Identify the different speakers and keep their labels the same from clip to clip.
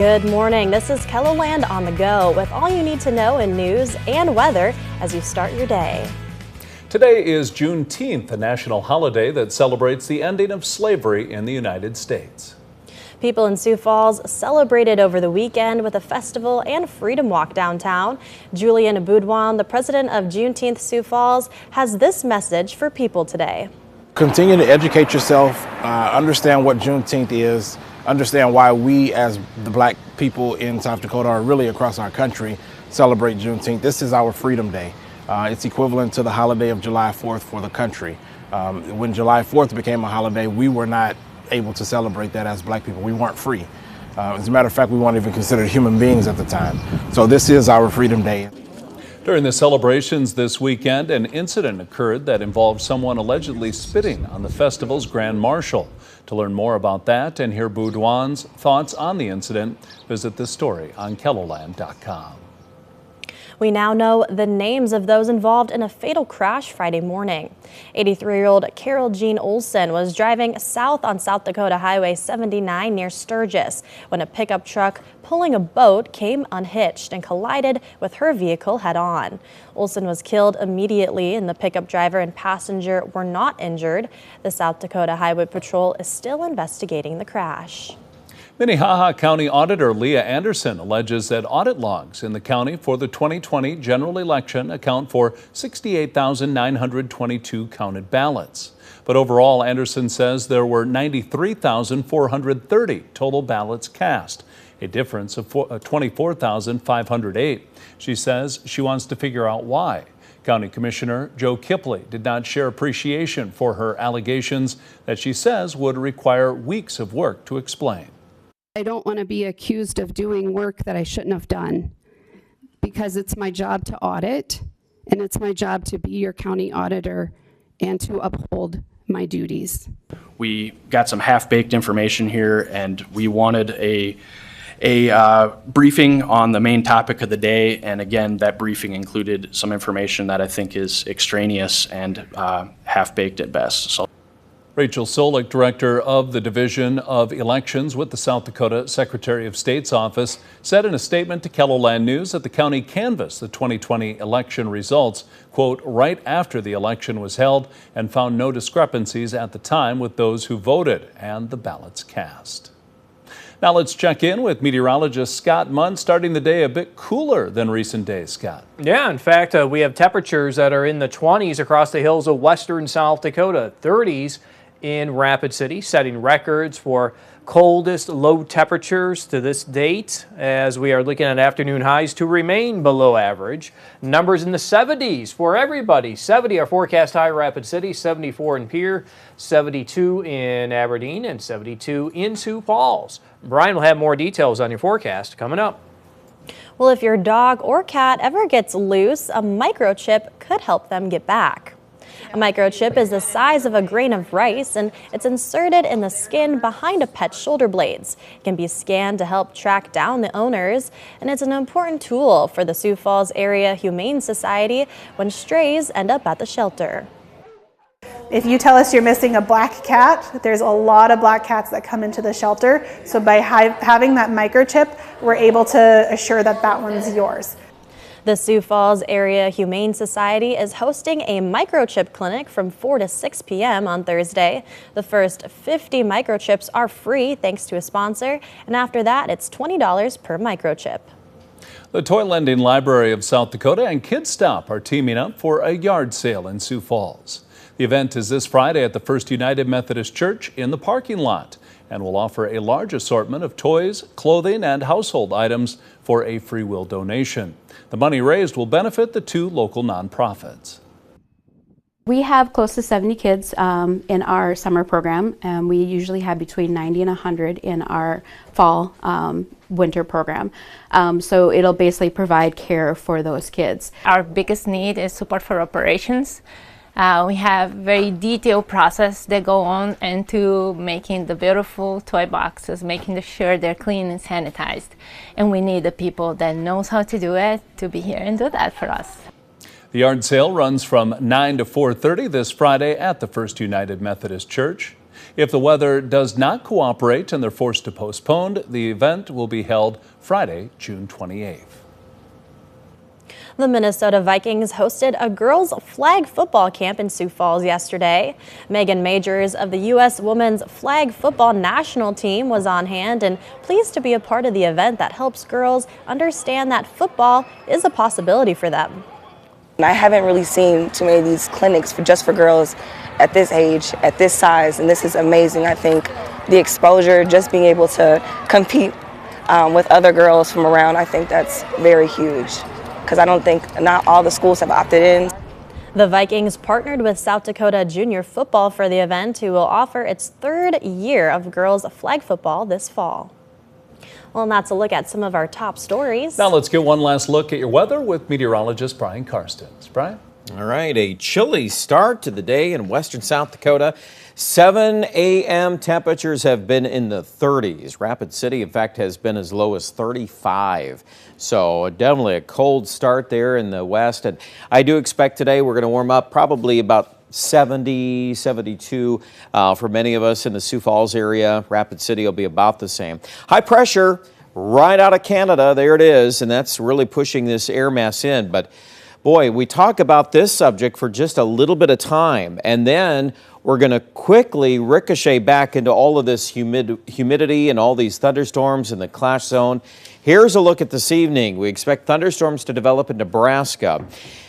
Speaker 1: Good morning. This is KELOLAND On the Go with all you need to know in news and weather as you start your day.
Speaker 2: Today is Juneteenth, a national holiday that celebrates the ending of slavery in the United States.
Speaker 1: People in Sioux Falls celebrated over the weekend with a festival and freedom walk downtown. Julian Boudouin, the president of Juneteenth Sioux Falls, has this message for people today.
Speaker 3: Continue to educate yourself, understand what Juneteenth is, understand why we as the black people in South Dakota, or really across our country, celebrate Juneteenth. This is our Freedom Day. It's equivalent to the holiday of July 4th for the country. When July 4th became a holiday, we were not able to celebrate that as black people. We weren't free. As a matter of fact, we weren't even considered human beings at the time. So this is our Freedom Day.
Speaker 2: During the celebrations this weekend, an incident occurred that involved someone allegedly spitting on the festival's grand marshal. To learn more about that and hear Boudouin's thoughts on the incident, visit this story on KELOLAND.com.
Speaker 1: We now know the names of those involved in a fatal crash Friday morning. 83-year-old Carol Jean Olson was driving south on South Dakota Highway 79 near Sturgis when a pickup truck pulling a boat came unhitched and collided with her vehicle head-on. Olson was killed immediately, and the pickup driver and passenger were not injured. The South Dakota Highway Patrol is still investigating the crash.
Speaker 2: Minnehaha County Auditor Leah Anderson alleges that audit logs in the county for the 2020 general election account for 68,922 counted ballots. But overall, Anderson says there were 93,430 total ballots cast, a difference of 24,508. She says she wants to figure out why. County Commissioner Joe Kipley did not share appreciation for her allegations that she says would require weeks of work to explain.
Speaker 4: I don't want to be accused of doing work that I shouldn't have done, because it's my job to audit and it's my job to be your county auditor and to uphold my duties.
Speaker 5: We got some half-baked information here, and we wanted a briefing on the main topic of the day, and again, that briefing included some information that I think is extraneous and half-baked at best. So.
Speaker 2: Rachel Solik, director of the Division of Elections with the South Dakota Secretary of State's office, said in a statement to KELOLAND News that the county canvassed the 2020 election results, quote, right after the election was held, and found no discrepancies at the time with those who voted and the ballots cast. Now let's check in with meteorologist Scott Munn, starting the day a bit cooler than recent days, Scott.
Speaker 6: Yeah, in fact, we have temperatures that are in the 20s across the hills of western South Dakota, 30s in Rapid City, setting records for coldest low temperatures to this date, as we are looking at afternoon highs to remain below average. Numbers in the 70s for everybody. 70 our forecast high Rapid City, 74 in Pierre, 72 in Aberdeen, and 72 in Sioux Falls. Brian will have more details on your forecast coming up.
Speaker 1: Well, if your dog or cat ever gets loose, a microchip could help them get back. A microchip is the size of a grain of rice, and it's inserted in the skin behind a pet's shoulder blades. It can be scanned to help track down the owners, and it's an important tool for the Sioux Falls Area Humane Society when strays end up at the shelter.
Speaker 7: If you tell us you're missing a black cat, there's a lot of black cats that come into the shelter. So by having that microchip, we're able to assure that that one's yours.
Speaker 1: The Sioux Falls Area Humane Society is hosting a microchip clinic from 4 to 6 p.m. on Thursday. The first 50 microchips are free thanks to a sponsor, and after that, it's $20 per microchip.
Speaker 2: The Toy Lending Library of South Dakota and Kids Stop are teaming up for a yard sale in Sioux Falls. The event is this Friday at the First United Methodist Church in the parking lot and will offer a large assortment of toys, clothing, and household items for a free will donation. The money raised will benefit the two local nonprofits.
Speaker 8: We have close to 70 kids in our summer program, and we usually have between 90 and 100 in our fall winter program. So it'll basically provide care for those kids.
Speaker 9: Our biggest need is support for operations. We have very detailed process that go on into making the beautiful toy boxes, making sure they're clean and sanitized. And we need the people that knows how to do it to be here and do that for us.
Speaker 2: The yard sale runs from 9 to 4:30 this Friday at the First United Methodist Church. If the weather does not cooperate and they're forced to postpone, the event will be held Friday, June 28th.
Speaker 1: The Minnesota Vikings hosted a girls' flag football camp in Sioux Falls yesterday. Megan Majors of the U.S. Women's Flag Football National Team was on hand and pleased to be a part of the event that helps girls understand that football is a possibility for them.
Speaker 10: I haven't really seen too many of these clinics just for girls at this age, at this size, and this is amazing. I think the exposure, just being able to compete with other girls from around, I think that's very huge, because I don't think not all the schools have opted in.
Speaker 1: The Vikings partnered with South Dakota Junior Football for the event, who will offer its third year of girls flag football this fall. Well, and that's a look at some of our top stories.
Speaker 2: Now let's get one last look at your weather with meteorologist Brian Karstens. Brian?
Speaker 11: All right, a chilly start to the day in western South Dakota. 7 a.m. temperatures have been in the 30s. Rapid City, in fact, has been as low as 35. So definitely a cold start there in the west. And I do expect today we're going to warm up probably about 70, 72 for many of us in the Sioux Falls area. Rapid City will be about the same. High pressure right out of Canada. There it is. And that's really pushing this air mass in. But boy, we talk about this subject for just a little bit of time, and then we're going to quickly ricochet back into all of this humidity and all these thunderstorms in the clash zone. Here's a look at this evening. We expect thunderstorms to develop in Nebraska.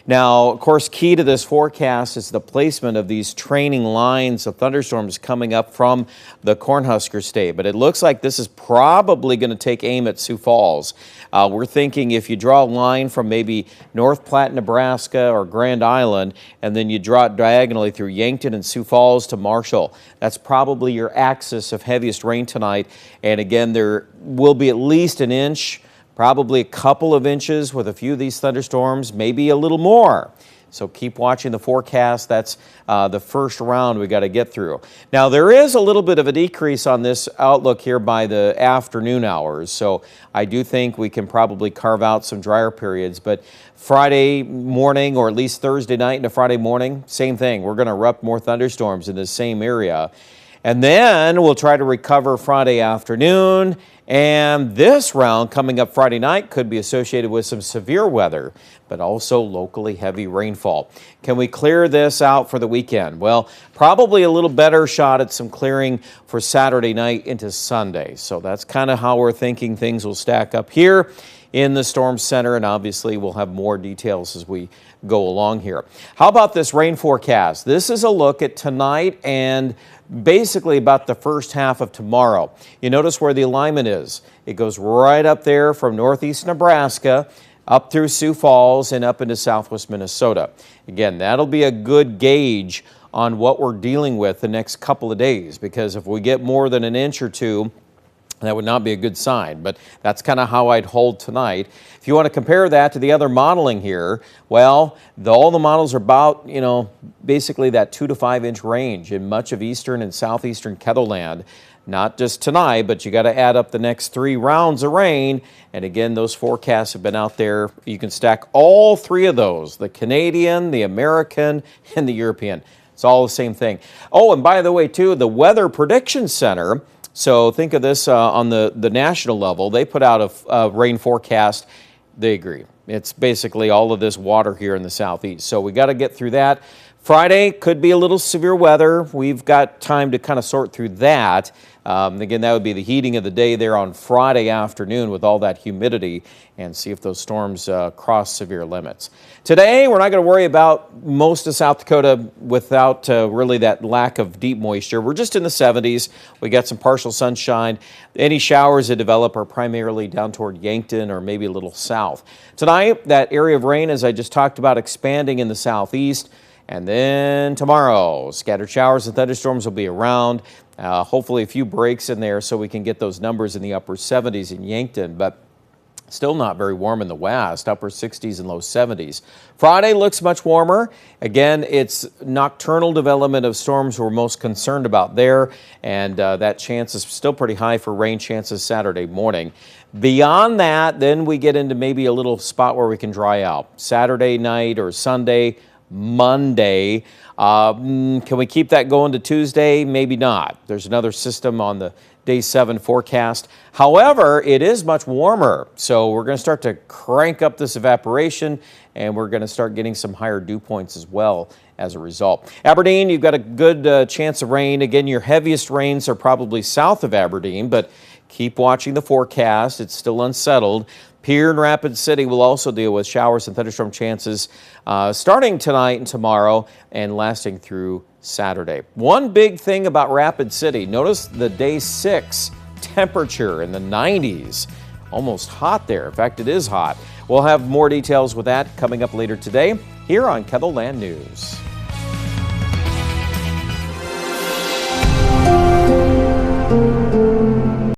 Speaker 11: Now, of course, key to this forecast is the placement of these training lines of thunderstorms coming up from the Cornhusker State. But it looks like this is probably going to take aim at Sioux Falls. We're thinking if you draw a line from maybe North Platte, Nebraska or Grand Island, and then you draw it diagonally through Yankton and Sioux Falls to Marshall, that's probably your axis of heaviest rain tonight. And again, there will be at least an inch, probably a couple of inches with a few of these thunderstorms, maybe a little more. So keep watching the forecast. That's the first round we got to get through. Now, there is a little bit of a decrease on this outlook here by the afternoon hours. So I do think we can probably carve out some drier periods. But Friday morning, or at least Thursday night into Friday morning, same thing. We're going to erupt more thunderstorms in the same area. And then we'll try to recover Friday afternoon. And this round coming up Friday night could be associated with some severe weather, but also locally heavy rainfall. Can we clear this out for the weekend? Well, probably a little better shot at some clearing for Saturday night into Sunday. So that's kind of how we're thinking things will stack up here in the storm center, and obviously we'll have more details as we go along here. How about this rain forecast? This is a look at tonight and basically about the first half of tomorrow. You notice where the alignment is. It goes right up there from northeast Nebraska, up through Sioux Falls and up into southwest Minnesota. Again, that'll be a good gauge on what we're dealing with the next couple of days, because if we get more than an inch or two, that would not be a good sign, but that's kind of how I'd hold tonight. If you want to compare that to the other modeling here, well, all the models are about, basically that 2 to 5 inch range in much of eastern and southeastern KELOLAND. Not just tonight, but you got to add up the next 3 rounds of rain. And again, those forecasts have been out there. You can stack all 3 of those, the Canadian, the American, and the European. It's all the same thing. Oh, and by the way, too, the Weather Prediction Center, so think of this on the national level. They put out a rain forecast. They agree. It's basically all of this water here in the southeast. So we got to get through that. Friday could be a little severe weather. We've got time to kind of sort through that. Again, that would be the heating of the day there on Friday afternoon with all that humidity, and see if those storms cross severe limits. Today, we're not going to worry about most of South Dakota without really that lack of deep moisture. We're just in the 70s. We got some partial sunshine. Any showers that develop are primarily down toward Yankton or maybe a little south. Tonight, that area of rain, as I just talked about, expanding in the southeast. And then tomorrow, scattered showers and thunderstorms will be around. Hopefully a few breaks in there so we can get those numbers in the upper 70s in Yankton, but still not very warm in the west, upper 60s and low 70s. Friday looks much warmer. Again, it's nocturnal development of storms we're most concerned about there, and that chance is still pretty high for rain chances Saturday morning. Beyond that, then we get into maybe a little spot where we can dry out. Saturday night or Sunday, Monday. Can we keep that going to Tuesday? Maybe not. There's another system on the Day 7 forecast. However, it is much warmer, so we're going to start to crank up this evaporation, and we're going to start getting some higher dew points as well as a result. Aberdeen, you've got a good chance of rain. Again, your heaviest rains are probably south of Aberdeen, but keep watching the forecast. It's still unsettled. Here in Rapid City, we'll also deal with showers and thunderstorm chances starting tonight and tomorrow and lasting through Saturday. One big thing about Rapid City, notice the Day 6 temperature in the 90s. Almost hot there. In fact, it is hot. We'll have more details with that coming up later today here on KELOLAND News.